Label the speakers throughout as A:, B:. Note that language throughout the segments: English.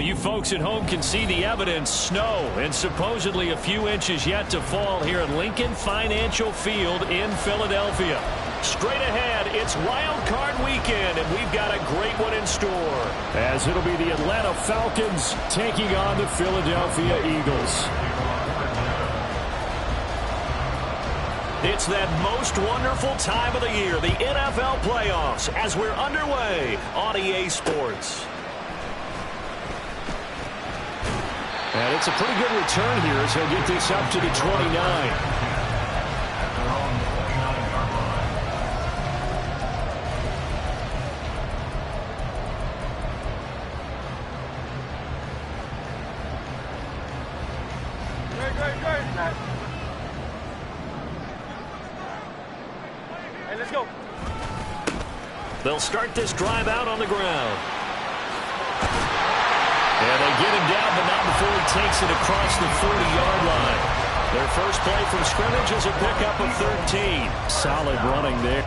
A: Well, you folks at home can see the evidence. Snow and supposedly a few inches yet to fall here at Lincoln Financial Field in Philadelphia. Straight ahead, it's Wild Card Weekend, and we've got a great one in store. As it'll be the Atlanta Falcons taking on the Philadelphia Eagles. It's that most wonderful time of the year, the NFL playoffs, as we're underway on EA Sports. And it's a pretty good return here as he'll get this up to the 29.
B: Let's go.
A: They'll start this drive out on the ground. And they get him down, but not before he takes it across the 40-yard line. Their first play from scrimmage is a pickup of 13. Solid running there.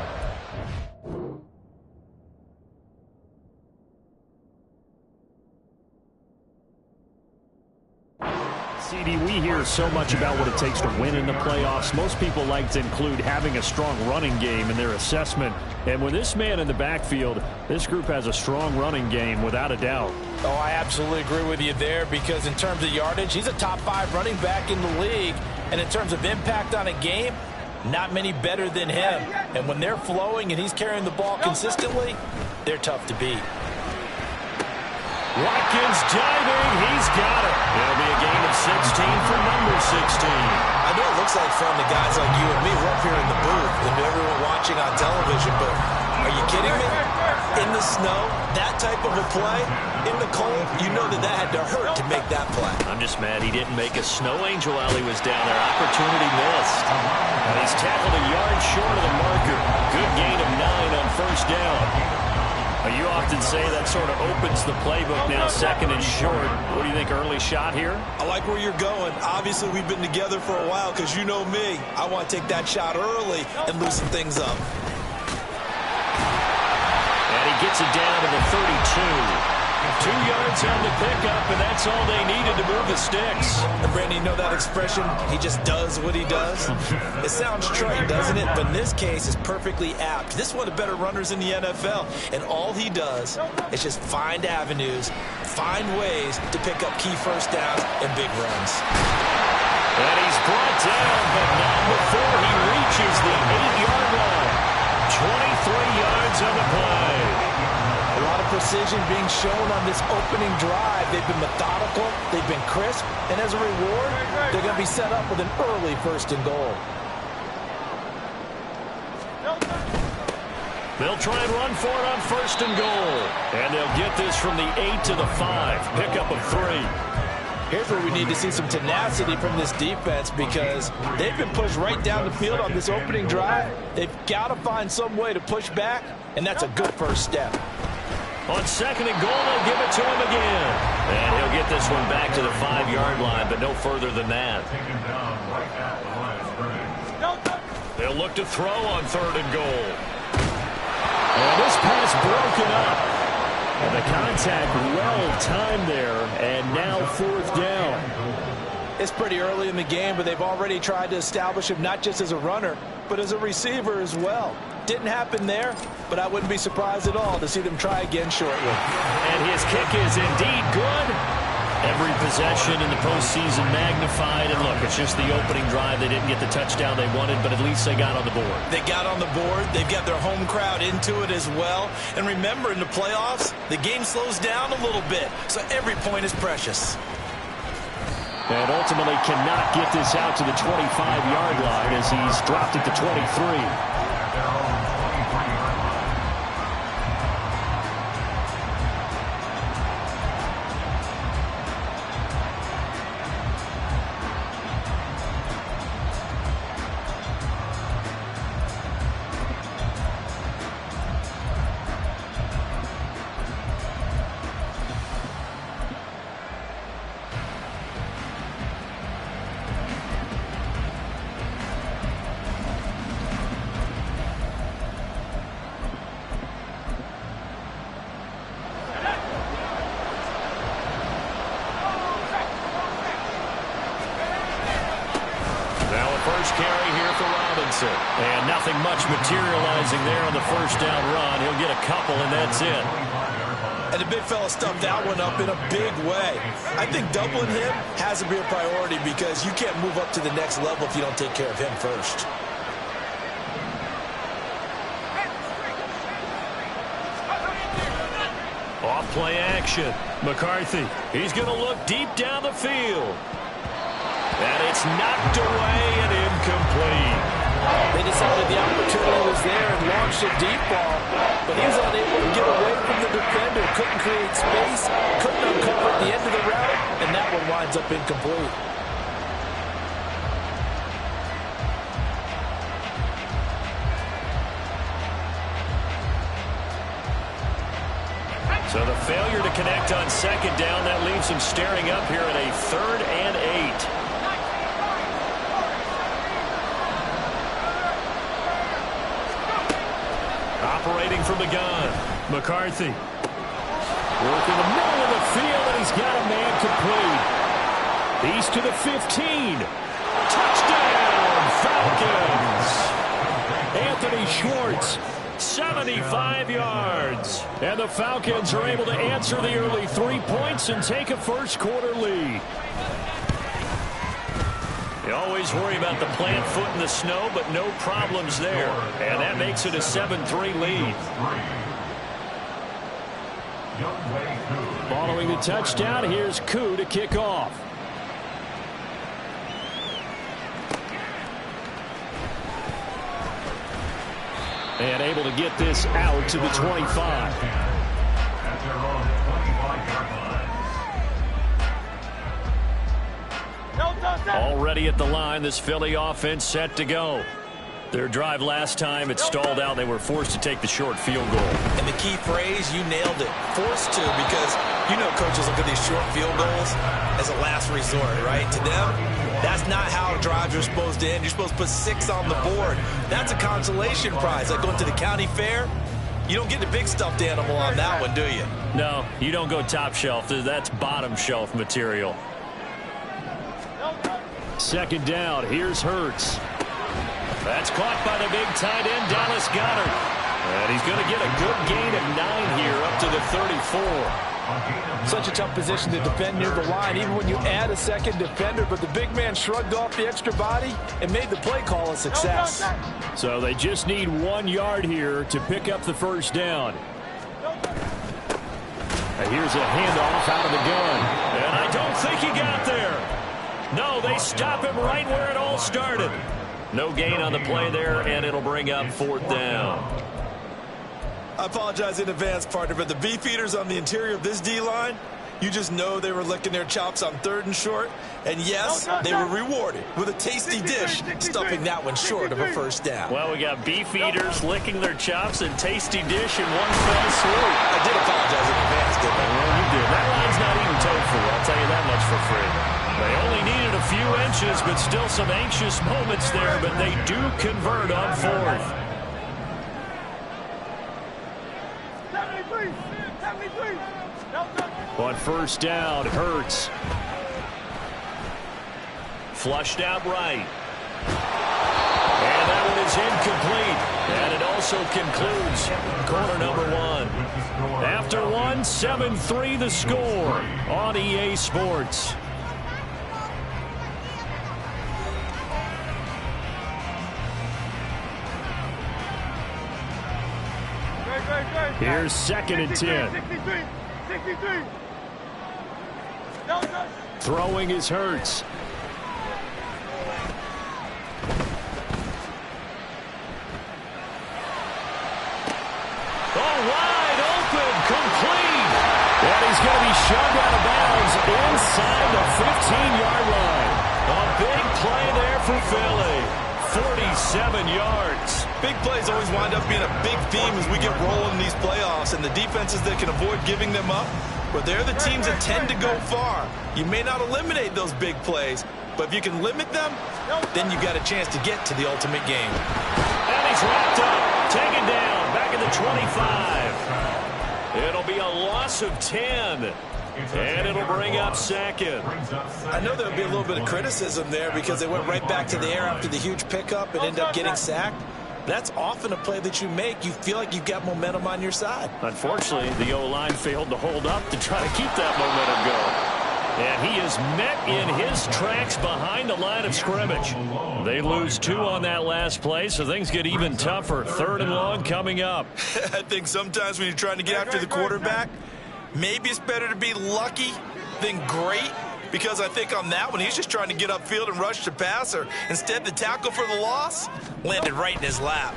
A: CD, we hear so much about what it takes to win in the playoffs. Most people like to include having a strong running game in their assessment. And with this man in the backfield, this group has a strong running game without a doubt.
C: Oh, I absolutely agree with you there, because in terms of yardage, he's a top 5 running back in the league. And in terms of impact on a game, not many better than him. And when they're flowing and he's carrying the ball consistently, they're tough to beat.
A: Watkins diving. He's got it. It'll be a gain of 16 for number 16.
D: I know it looks like fun to guys like you and me. We're up here in the booth and everyone watching on television, but are you kidding me? In the snow, that type of a play, in the cold, you know that had to hurt to make that play.
A: I'm just mad he didn't make a snow angel while he was down there. Opportunity missed. And he's tackled a yard short of the marker. Good gain of 9 on first down. You often say that sort of opens the playbook now, second and short. What do you think, early shot here?
D: I like where you're going. Obviously, we've been together for a while because you know me. I want to take that shot early and loosen things up.
A: And he gets it down to the 32. 2 yards on the pickup, and that's all they needed to move the sticks.
D: And Brandon, you know that expression, he just does what he does? It sounds trite, doesn't it? But in this case, it's perfectly apt. This is one of the better runners in the NFL, and all he does is just find avenues, find ways to pick up key first downs and big runs.
A: And he's brought down, but not before he reaches the 8-yard line. 23 yards on the play.
C: A lot of precision being shown on this opening drive. They've been methodical, they've been crisp, and as a reward, they're going to be set up with an early 1st and goal.
A: They'll try and run for it on 1st and goal. And they'll get this from the 8 to the 5. Pickup of 3.
C: Here's where we need to see some tenacity from this defense, because they've been pushed right down the field on this opening drive. They've got to find some way to push back, and that's a good first step.
A: On 2nd and goal, they'll give it to him again. And he'll get this one back to the 5-yard line, but no further than that. They'll look to throw on 3rd and goal. And this pass broken up. And the contact well-timed there, and now 4th down.
C: It's pretty early in the game, but they've already tried to establish him not just as a runner, but as a receiver as well. Didn't happen there, but I wouldn't be surprised at all to see them try again shortly.
A: And his kick is indeed good. Every possession in the postseason magnified. And look, it's just the opening drive. They didn't get the touchdown they wanted, but at least they got on the board.
D: They got on the board. They've got their home crowd into it as well. And remember, in the playoffs, the game slows down a little bit, so every point is precious.
A: And ultimately cannot get this out to the 25-yard line as he's dropped it to 23. first carry here for Robinson. And nothing much materializing there on the first down run. He'll get a couple, and that's it.
D: And the big fella stuffed that one up in a big way. I think doubling him has to be a priority because you can't move up to the next level if you don't take care of him first.
A: Off play action. McCarthy. He's going to look deep down the field. And it's knocked away and incomplete.
C: They decided the opportunity was there and launched a deep ball, but he was unable to get away from the defender. Couldn't create space, couldn't uncover at the end of the route, and that one winds up incomplete.
A: So the failure to connect on second down, that leaves him staring up here at a 3rd and 8. Operating from the gun, McCarthy. Working the middle of the field, and he's got a man complete. He's to the 15. Touchdown, Falcons! Anthony Schwartz, 75 yards. And the Falcons are able to answer the early 3 points and take a first-quarter lead. You always worry about the plant foot in the snow, but no problems there. And that makes it a 7-3 lead. Following the touchdown, here's Koo to kick off. And able to get this out to the 25. Already at the line, this Philly offense set to go. Their drive last time, it stalled out. They were forced to take the short field goal.
D: And the key phrase, you nailed it. Forced to, because you know coaches look at these short field goals as a last resort, right? To them, that's not how drives are supposed to end. You're supposed to put 6 on the board. That's a consolation prize. Like going to the county fair, you don't get the big stuffed animal on that one, do you?
A: No, you don't go top shelf. That's bottom shelf material. Second down, here's Hurts. That's caught by the big tight end, Dallas Goedert. And he's going to get a good gain of 9 here up to the 34.
C: Such a tough position to defend near the line, even when you add a second defender. But the big man shrugged off the extra body and made the play call a success.
A: So they just need 1 yard here to pick up the first down. And here's a handoff out of the gun. And I don't think he got there. No, they stop him right where it all started. No gain on the play there, and it'll bring up 4th down.
D: I apologize in advance, partner, but the beefeaters on the interior of this D-line, you just know they were licking their chops on 3rd and short. And yes, they were rewarded with a tasty dish, stuffing that one short of a first down.
A: Well, we got beefeaters licking their chops and tasty dish in one fell swoop.
D: I did apologize in advance, didn't I?
A: Well, you did. That line's not even tofu. I'll tell you that much for free. They only needed a few inches, but still some anxious moments there, but they do convert on 4th. On first down, Hurts. Flushed out right. And that one is incomplete. And it also concludes quarter number 1. After 1, 7-3 the score on EA Sports. Here's 2nd and 10. Throwing is Hurts. Oh, wide open, complete. And he's going to be shoved out of bounds inside the 15-yard line. A big play there for Philly. 47 yards.
D: Big plays always wind up being a big theme as we get rolling in these playoffs, and the defenses that can avoid giving them up, but they're the teams that tend to go far. You may not eliminate those big plays, but if you can limit them, then you've got a chance to get to the ultimate game.
A: And he's wrapped up, taken down, back at the 25. It'll be a loss of 10. And it'll bring up second.
D: I know there'll be a little bit of criticism there because they went right back to the air after the huge pickup and ended up getting sacked. That's often a play that you make. You feel like you've got momentum on your side.
A: Unfortunately, the O-line failed to hold up to try to keep that momentum going. And he is met in his tracks behind the line of scrimmage. They lose 2 on that last play, so things get even tougher. 3rd and long coming up.
D: I think sometimes when you're trying to get after the quarterback, maybe it's better to be lucky than great, because I think on that one, he's just trying to get upfield and rush the passer. Instead, the tackle for the loss landed right in his lap.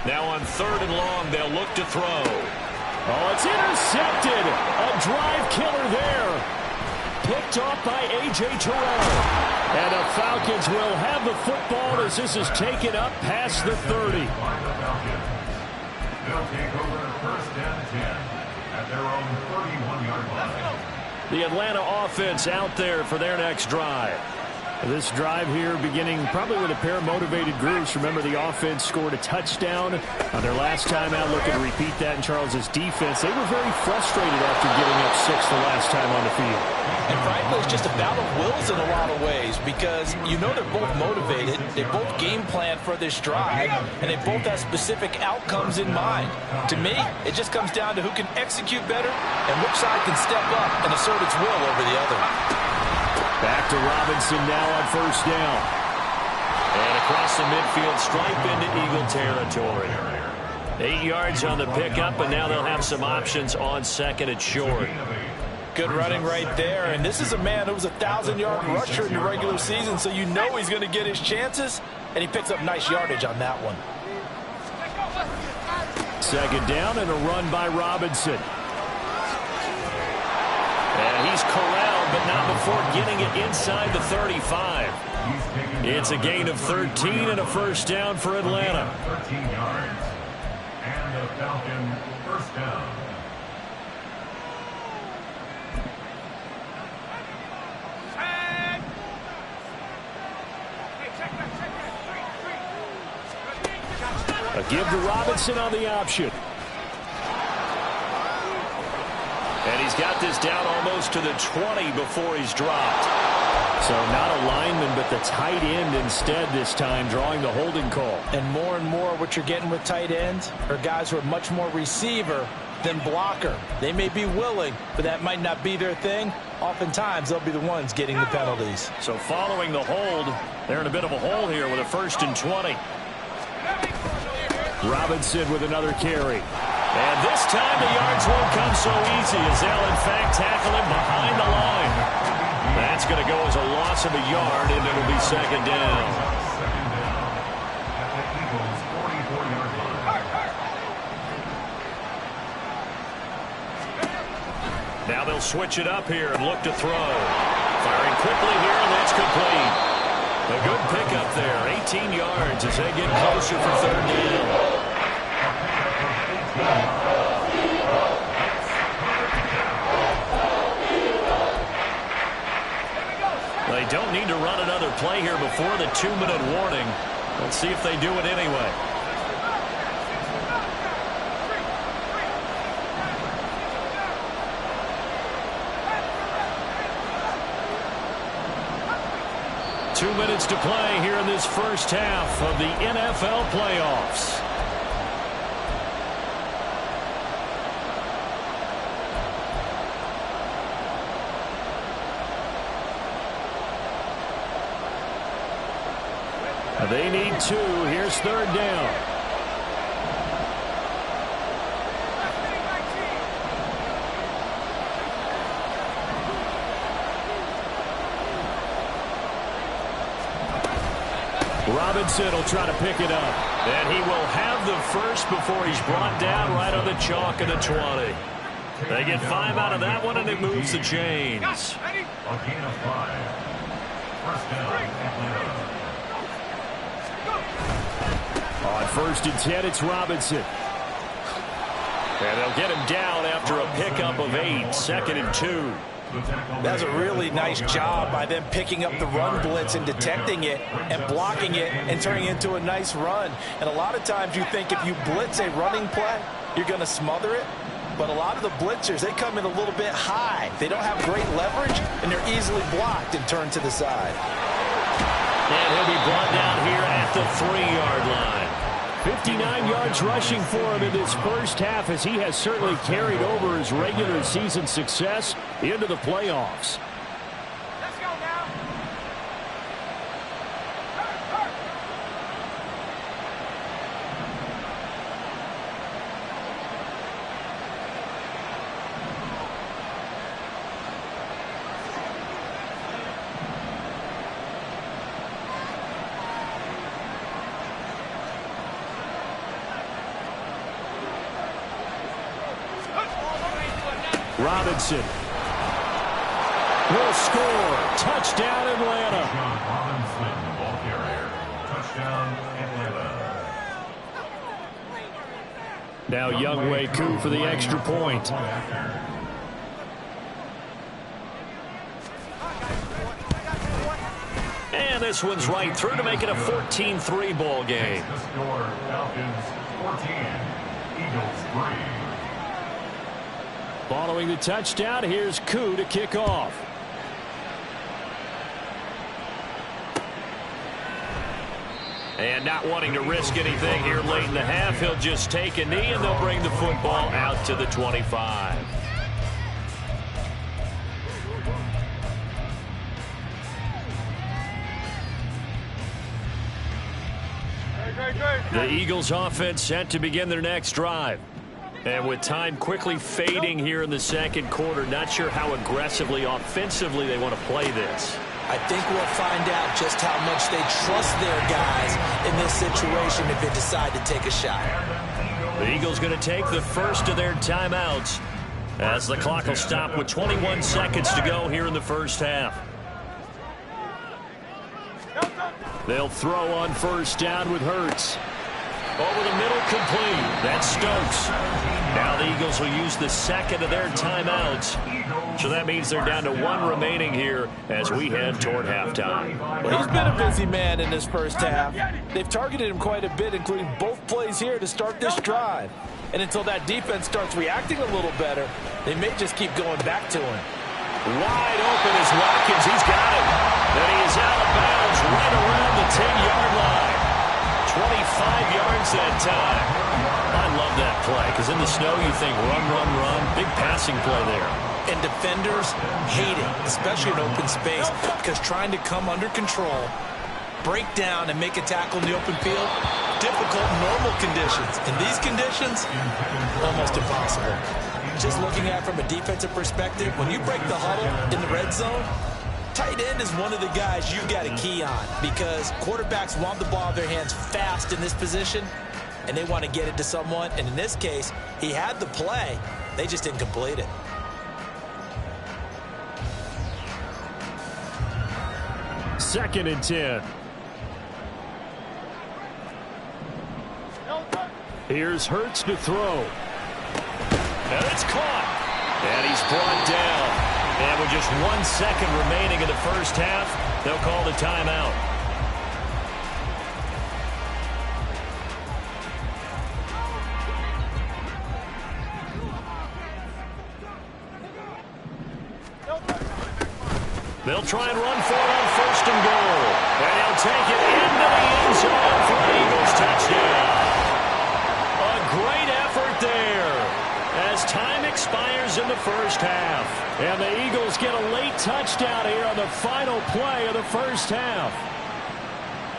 A: Now on 3rd and long, they'll look to throw. Oh, it's intercepted. A drive killer there. Picked off by A.J. Terrell. And the Falcons will have the football as this is taken up past the 30.
B: They'll take over 1st and 10 at their own 31-yard line.
A: The Atlanta offense out there for their next drive. This drive here beginning probably with a pair of motivated groups. Remember, the offense scored a touchdown on their last time out. Looking to repeat that in Charles's defense. They were very frustrated after giving up 6 the last time on the field.
C: And frankly, it's just a battle of wills in a lot of ways, because you know they're both motivated, they both game plan for this drive, and they both have specific outcomes in mind. To me, it just comes down to who can execute better and which side can step up and assert its will over the other.
A: Back to Robinson now on 1st down. And across the midfield stripe into Eagle territory. 8 yards on the pickup, and now they'll have some options on 2nd and short.
C: Good running right there, and this is a man who was a 1,000-yard rusher in the regular season, so you know he's going to get his chances, and he picks up nice yardage on that one.
A: 2nd down and a run by Robinson. And he's corralled, but not before getting it inside the 35. It's a gain of 13 and a 1st down for Atlanta.
B: 13 yards. And the Falcon 1st down.
A: A give to Robinson on the option. And he's got this down almost to the 20 before he's dropped. So not a lineman, but the tight end instead this time, drawing the holding call.
C: And more what you're getting with tight ends are guys who are much more receiver than blocker. They may be willing, but that might not be their thing. Oftentimes, they'll be the ones getting the penalties.
A: So following the hold, they're in a bit of a hole here with a 1st and 20. Robinson with another carry. And this time the yards won't come so easy as they'll in fact tackle him behind the line. That's going to go as a loss of a yard, and it'll be 2nd down.
B: At the Eagles' 44-yard line.
A: Now they'll switch it up here and look to throw. Firing quickly here, and that's complete. A good pickup there, 18 yards as they get closer for 3rd down. They don't need to run another play here before the 2-minute warning. Let's see if they do it anyway. Two minutes to play here in this first half of the NFL playoffs. They need 2. Here's 3rd down. Robinson will try to pick it up. And he will have the first before he's brought down right on the chalk of the 20. They get 5 out of that one, and it moves the chains.
B: A gain of 5. 1st down, Atlanta.
A: On 1st and 10, it's Robinson. And they'll get him down after a pickup of 8. 2nd and 2.
C: That's a really nice job by them picking up the run blitz and detecting it and blocking it and turning it into a nice run. And a lot of times you think if you blitz a running play, you're going to smother it.
D: but a lot of the blitzers, they come in a little bit high. They don't have great leverage, and they're easily blocked and turned to the side.
A: And he'll be brought down here at the 3-yard line. 59 yards rushing for him in this first half, as he has certainly carried over his regular season success into the playoffs. Robinson will score. Touchdown, Atlanta.
B: Robinson, ball carrier. Touchdown, Atlanta.
A: Now Younghoe Koo for the extra point. And this one's right through to make it a 14-3 ball game.
B: The score, Falcons 14, Eagles 3.
A: Following the touchdown, here's Koo to kick off. And not wanting to risk anything here late in the half, he'll just take a knee, and they'll bring the football out to the 25. The Eagles offense set to begin their next drive. And with time quickly fading here in the second quarter, not sure how aggressively, offensively they want to play this.
D: I think we'll find out just how much they trust their guys in this situation if they decide to take a shot.
A: The Eagles going to take the first of their timeouts as the clock will stop with 21 seconds to go here in the first half. They'll throw on first down with Hurts. Over the middle, complete. That's Stokes. Now the Eagles will use the second of their timeouts. So that means they're down to one remaining here as we head toward halftime.
C: Well, he's been a busy man in this first half. They've targeted him quite a bit, including both plays here to start this drive. And until that defense starts reacting a little better, they may just keep going back to him.
A: Wide open is Watkins. He's got it. And he is out of bounds right around the 10-yard line. 25 yards that time. I love that play because in the snow you think run, run, run. Big passing play there.
D: And defenders hate it, especially in open space, because trying to come under control, break down, and make a tackle in the open field, difficult in normal conditions. In these conditions, almost impossible. Just looking at it from a defensive perspective, when you break the huddle in the red zone, tight end is one of the guys you got to key on because quarterbacks want the ball in their hands fast in this position, and they want to get it to someone. And in this case, he had the play. They just didn't complete it.
A: Second and 10. Here's Hurts to throw. And it's caught. And he's brought down. And with just 1 second remaining in the first half, they'll call the timeout. They'll try and run for it on first and goal. And he'll take it into the end zone for an Eagles touchdown. A great effort there as time expires in the first half. And the Eagles get a late touchdown here on the final play of the first half.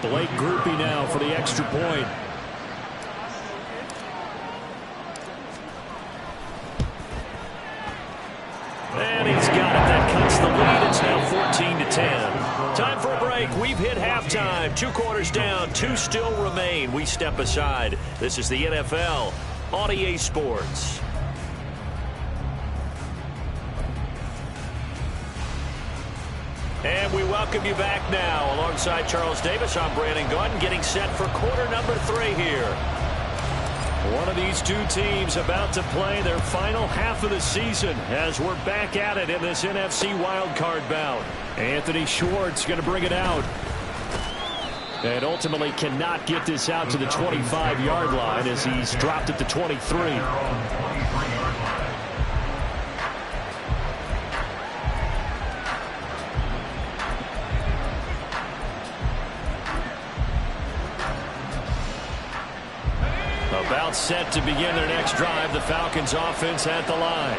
A: Blake Groupie now for the extra point. And he's got it. That cuts the lead. It's now 14-10. Time for a break. We've hit halftime. 2 quarters down. 2 still remain. We step aside. This is the NFL on EA Sports. And we welcome you back now. Alongside Charles Davis, I'm Brandon Gaudin, getting set for quarter number 3 here. One of these two teams about to play their final half of the season as we're back at it in this NFC wildcard bout. Anthony Schwartz going to bring it out. And ultimately cannot get this out to the 25-yard line as he's dropped at the 23. about set to begin their next drive. The Falcons offense at the line.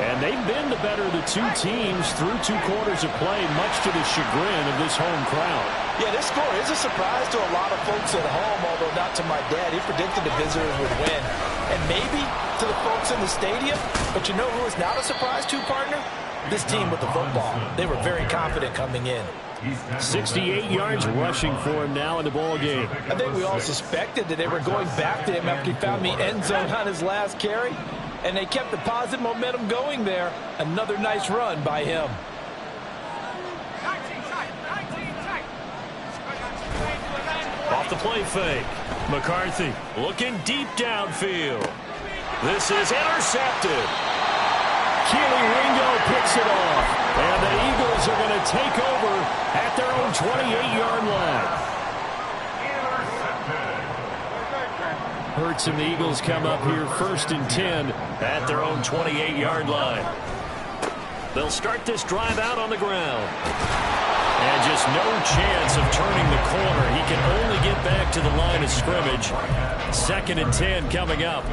A: And they've been the better of the two teams through 2 quarters of play, much to the chagrin of this home crowd.
D: Yeah, this score is a surprise to a lot of folks at home, although not to my dad. He predicted the visitors would win. And maybe to the folks in the stadium. But you know who is not a surprise to, partner? This team with the football. They were very confident coming in.
A: 68 yards rushing for him now in the ball game.
C: I think we all suspected that they were going back to him after he found the end zone on his last carry. And they kept the positive momentum going there. Another nice run by him.
A: Off the play fake. McCarthy looking deep downfield. This is intercepted. Keely Ringo picks it off. And the Eagles are going to take over at their own 28-yard line. Hurts and the Eagles come up here 1st and 10 at their own 28-yard line. They'll start this drive out on the ground. And just no chance of turning the corner. He can only get back to the line of scrimmage. 2nd and 10 coming up.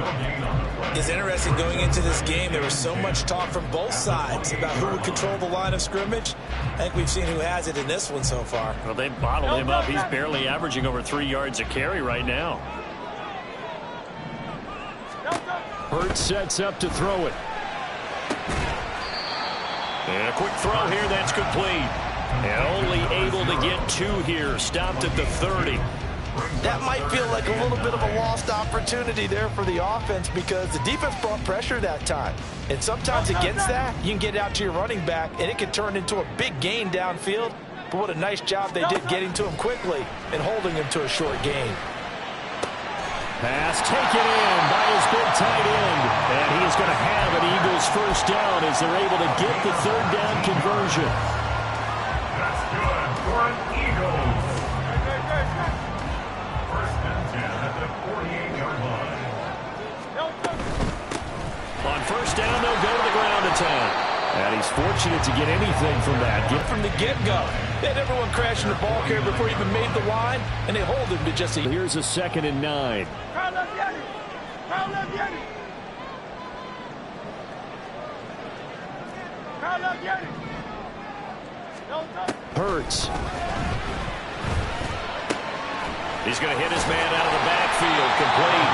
D: It's interesting going into this game. There was so much talk from both sides about who would control the line of scrimmage. I think we've seen who has it in this one so far.
A: Well, they've bottled him up. He's barely averaging over 3 yards a carry right now. Hurts sets up to throw it. And a quick throw here. That's complete. And only able to get 2 here. Stopped at the 30.
C: That might feel like a little bit of a lost opportunity there for the offense because the defense brought pressure that time. And sometimes against that, you can get out to your running back, and it can turn into a big gain downfield. But what a nice job they did getting to him quickly and holding him to a short gain.
A: Pass taken in by his big tight end. And he is going to have an Eagles first down as they're able to get the 3rd down conversion.
B: That's good for an Eagles. 1st and 10 at the 48-yard line.
A: On 1st down, they'll go to the ground attack. And he's fortunate to get anything from that.
C: Get from the get-go. They had everyone crashing the ball carrier before he even made the line, and they hold him to just a...
A: Here's a 2nd and 9. Hurts. He's going to hit his man out of the backfield, complete.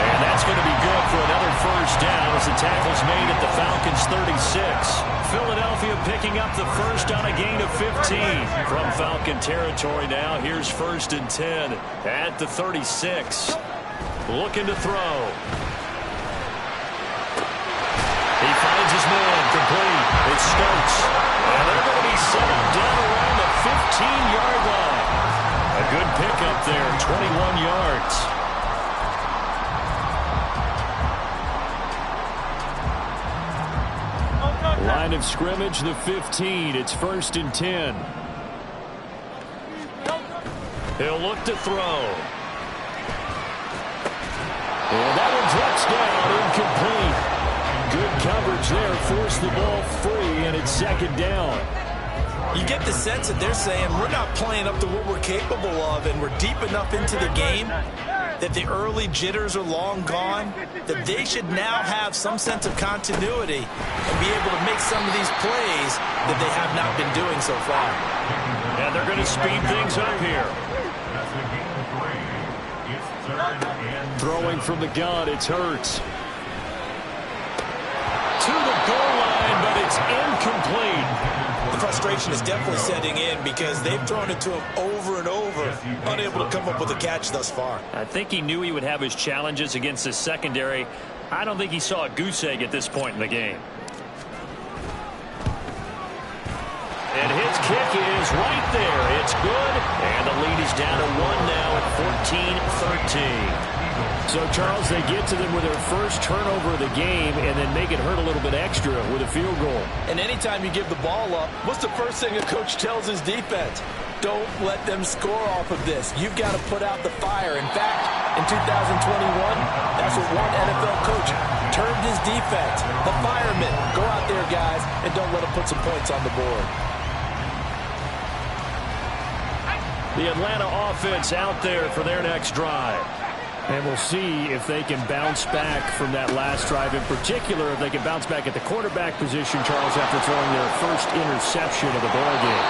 A: And that's going to be good for another first down as the tackle's made at the Falcons 36. Philadelphia picking up the first on a gain of 15 from Falcon territory now. Here's 1st and 10 at the 36. Looking to throw. He finds his man, complete. It's Stokes. And they're going to be set up down around the 15-yard line. A good pickup there, 21 yards. Line of scrimmage, the 15. It's 1st and 10. He'll look to throw. And that one drops down, incomplete. Good coverage there, forced the ball free, and it's 2nd down.
D: You get the sense that they're saying we're not playing up to what we're capable of, and we're deep enough into the game that the early jitters are long gone, that they should now have some sense of continuity and be able to make some of these plays that they have not been doing so far.
A: And they're going to speed things up here. Throwing from the gun, it's Hurts. To the goal line, but it's incomplete.
D: The frustration is definitely setting in because they've thrown it to him over and over, unable to come up with a catch thus far.
A: I think he knew he would have his challenges against his secondary. I don't think he saw a goose egg at this point in the game. And his kick is right there. It's good. And the lead is down to 1 now at 14-13. So, Charles, they get to them with their first turnover of the game and then make it hurt a little bit extra with a field goal.
C: And anytime you give the ball up, what's the first thing a coach tells his defense? Don't let them score off of this. You've got to put out the fire. In fact, in 2021, that's what one NFL coach termed his defense. The firemen. Go out there, guys, and don't let them put some points on the board.
A: The Atlanta offense out there for their next drive. And we'll see if they can bounce back from that last drive. In particular, if they can bounce back at the quarterback position, Charles, after throwing their first interception of the ball game.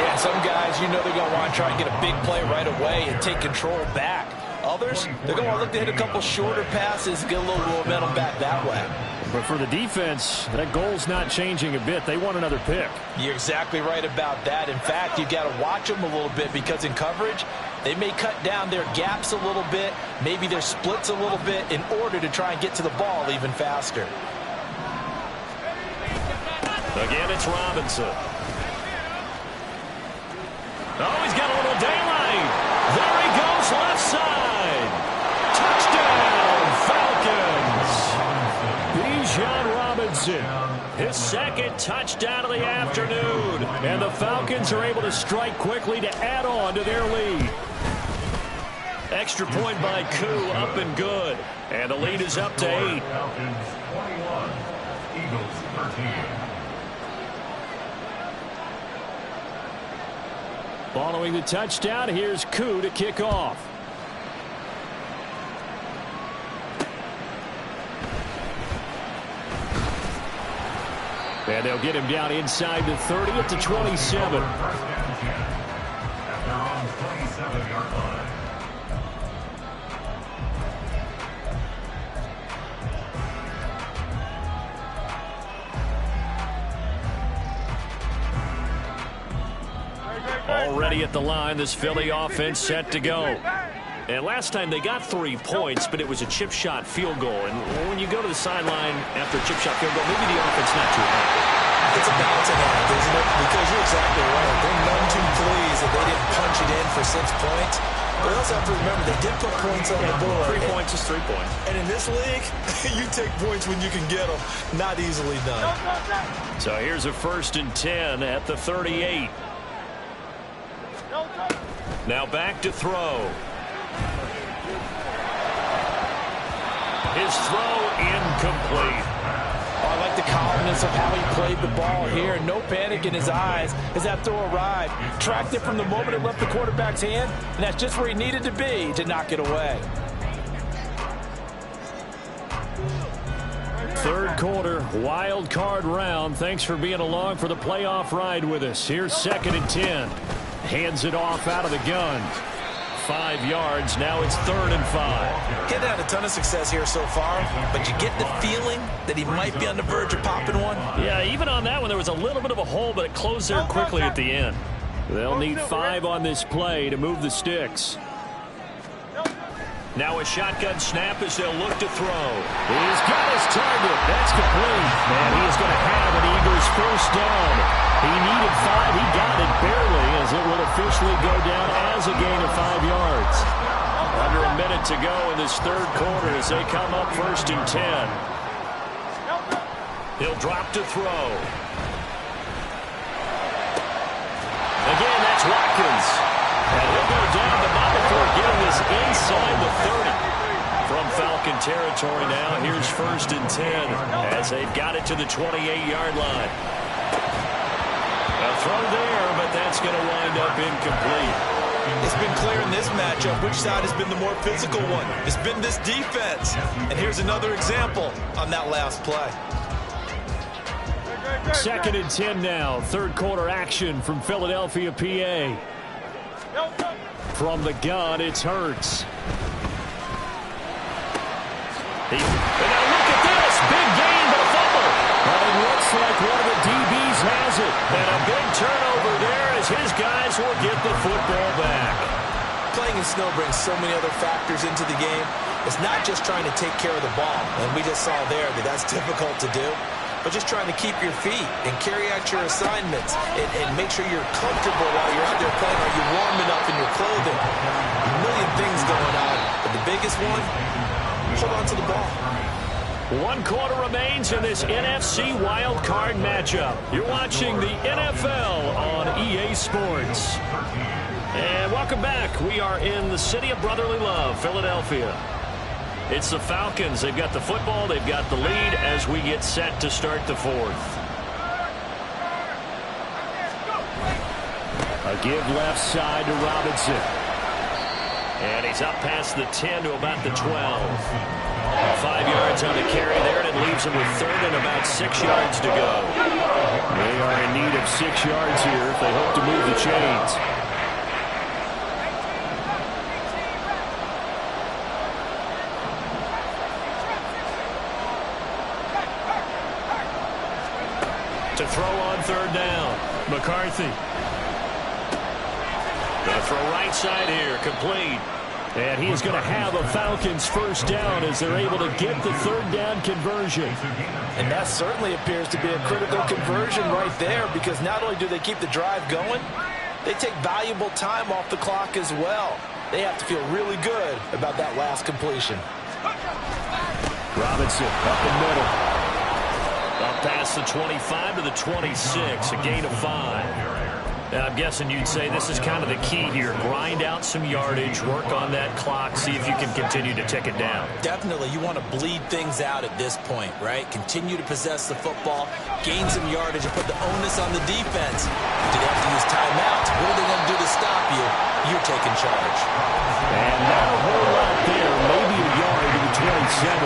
C: Yeah, some guys, you know they're going to want to try and get a big play right away and take control back. Others, they're going to look to hit a couple shorter passes, get a little momentum back that way.
A: But for the defense, that goal's not changing a bit. They want another pick.
C: You're exactly right about that. In fact, you've got to watch them a little bit because in coverage, they may cut down their gaps a little bit, maybe their splits a little bit in order to try and get to the ball even faster.
A: Again, it's Robinson. Oh, he's got a little daylight. There he goes, left side. Touchdown, Falcons. Bijan Robinson, his second touchdown of the afternoon. And the Falcons are able to strike quickly to add on to their lead. Extra point by Koo, up and good. And the lead is up to 8.
B: Falcons 21, Eagles 13.
A: Following the touchdown, here's Koo to kick off. And they'll get him down inside the 30 at the 27.
B: First and 10 at their own 27-yard line.
A: Already at the line, this Philly offense set to go. And last time they got 3 points, but it was a chip shot field goal. And when you go to the sideline after a chip shot field goal, maybe the offense not too happy.
D: It's a balancing act, isn't it? Because you're exactly right. They're none too pleased that they didn't punch it in for 6 points. But we also have to remember they did put points on the board.
A: 3 points is 3 points.
D: And in this league, you take points when you can get them. Not easily done.
A: So here's a 1st and 10 at the 38. Now back to throw. His throw incomplete.
C: Oh, I like the confidence of how he played the ball here. No panic in his eyes as that throw arrived. Tracked it from the moment it left the quarterback's hand, and that's just where he needed to be to knock it away.
A: Third quarter, wild card round. Thanks for being along for the playoff ride with us. Here's 2nd and 10. Hands it off out of the gun. 5 yards. Now it's 3rd and 5.
D: Getting had a ton of success here so far, but you get the feeling that he might be on the verge of popping one.
A: Yeah, even on that one, there was a little bit of a hole, but it closed there quickly at the end. They'll need 5 on this play to move the sticks. Now a shotgun snap as they'll look to throw. He's got his target. That's complete. And he is going to have an Eagles first down. He needed 5. He got it barely as it will officially go down as a gain of 5 yards. Under a minute to go in this third quarter as they come up 1st and 10. He'll drop to throw. Again, that's Watkins. And he'll go down, but not before getting this inside the 30. From Falcon territory now, here's 1st and 10 as they've got it to the 28-yard line. A throw there, but that's going to wind up incomplete.
D: It's been clear in this matchup which side has been the more physical one. It's been this defense. And here's another example on that last play.
A: 2nd and 10 now. Third quarter action from Philadelphia, PA. From the gun, it's Hurts. And now look at this. Big gain, but a fumble. Well, it looks like one of the DBs has it. And a big turnover there as his guys will get the football back.
D: Playing in snow brings so many other factors into the game. It's not just trying to take care of the ball. And we just saw there that that's difficult to do. But just trying to keep your feet and carry out your assignments and make sure you're comfortable while you're out there playing. Are you warm enough in your clothing? A million things going on. But the biggest one, hold on to the ball.
A: 1 quarter remains in this NFC wild card matchup. You're watching the NFL on EA Sports. And welcome back. We are in the city of brotherly love, Philadelphia. It's the Falcons. They've got the football. They've got the lead as we get set to start the 4th. A give left side to Robinson. And he's up past the 10 to about the 12. 5 yards on the carry there, and it leaves him with third and about 6 yards to go. They are in need of 6 yards here if they hope to move the chains. To throw on third down. McCarthy. Going to throw right side here, complete. And he is going to have a Falcons first down as they're able to get the third down conversion.
C: And that certainly appears to be a critical conversion right there, because not only do they keep the drive going, they take valuable time off the clock as well. They have to feel really good about that last completion.
A: Robinson up the middle. Up past the 25 to the 26, a gain of 5. I'm guessing you'd say this is kind of the key here. Grind out some yardage, work on that clock, see if you can continue to tick it down.
D: Definitely. You want to bleed things out at this point, right? Continue to possess the football, gain some yardage, and put the onus on the defense. Do they have to use timeouts? What are they going to do to stop you? You're taking charge.
A: And not a whole lot there. Maybe a yard to the 27.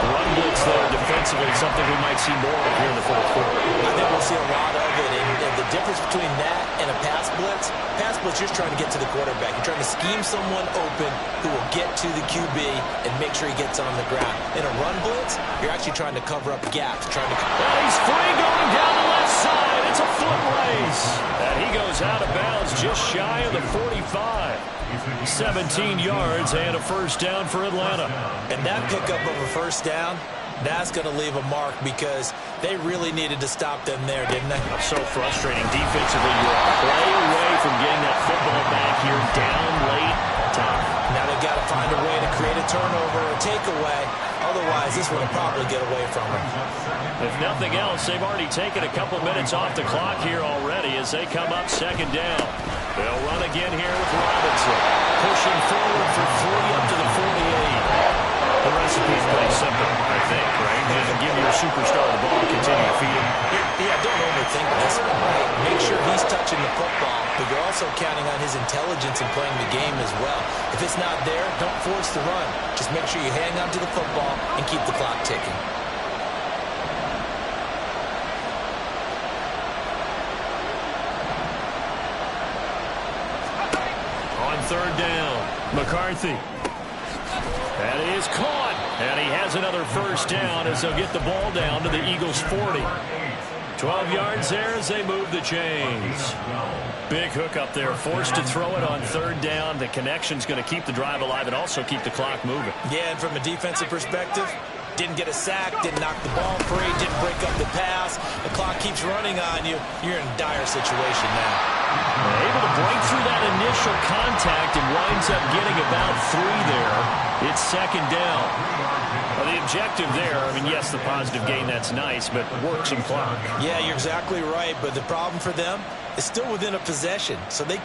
A: Run blitz there defensively, something we might see more of here in the fourth quarter.
D: I think we'll see a lot of it. And the difference between that and a pass blitz, you're just trying to get to the quarterback. You're trying to scheme someone open who will get to the QB and make sure he gets on the ground. In a run blitz, you're actually trying to cover up gaps.
A: Well, he's free going down the left side. It's a foot race. And he goes out of bounds just shy of the 45. 17 yards and a first down for Atlanta.
D: And that pickup of a first down, that's going to leave a mark, because they really needed to stop them there, didn't they?
A: So frustrating. Defensively, you're a play away from getting that football back here, down late. Tough.
D: Now they've got to find a way to create a turnover or takeaway. Otherwise, this one will probably get away from them.
A: If nothing else, they've already taken a couple minutes off the clock here already as they come up second down. They'll run again here with Robinson. Pushing forward for 3 up to the 48. The recipe is pretty simple, I think, right? And give your superstar the ball, continue to feed him.
D: Yeah, don't overthink this, right? Make sure he's touching the football, but you're also counting on his intelligence in playing the game as well. If it's not there, don't force the run. Just make sure you hang on to the football and keep the clock ticking.
A: On third down, McCarthy. That is caught, and he has another first down as they'll get the ball down to the Eagles' 40. 12 yards there as they move the chains. Big hook up there, forced to throw it on third down. The connection's going to keep the drive alive and also keep the clock moving.
D: Yeah, and from a defensive perspective, didn't get a sack, didn't knock the ball free, didn't break up the pass. The clock keeps running on you. You're in a dire situation now.
A: Able to break through that initial contact and winds up getting about 3 there. It's second down. Well, the objective there, I mean, yes, the positive gain, that's nice, but work some clock.
D: Yeah, you're exactly right, but the problem for them is still within a possession, so they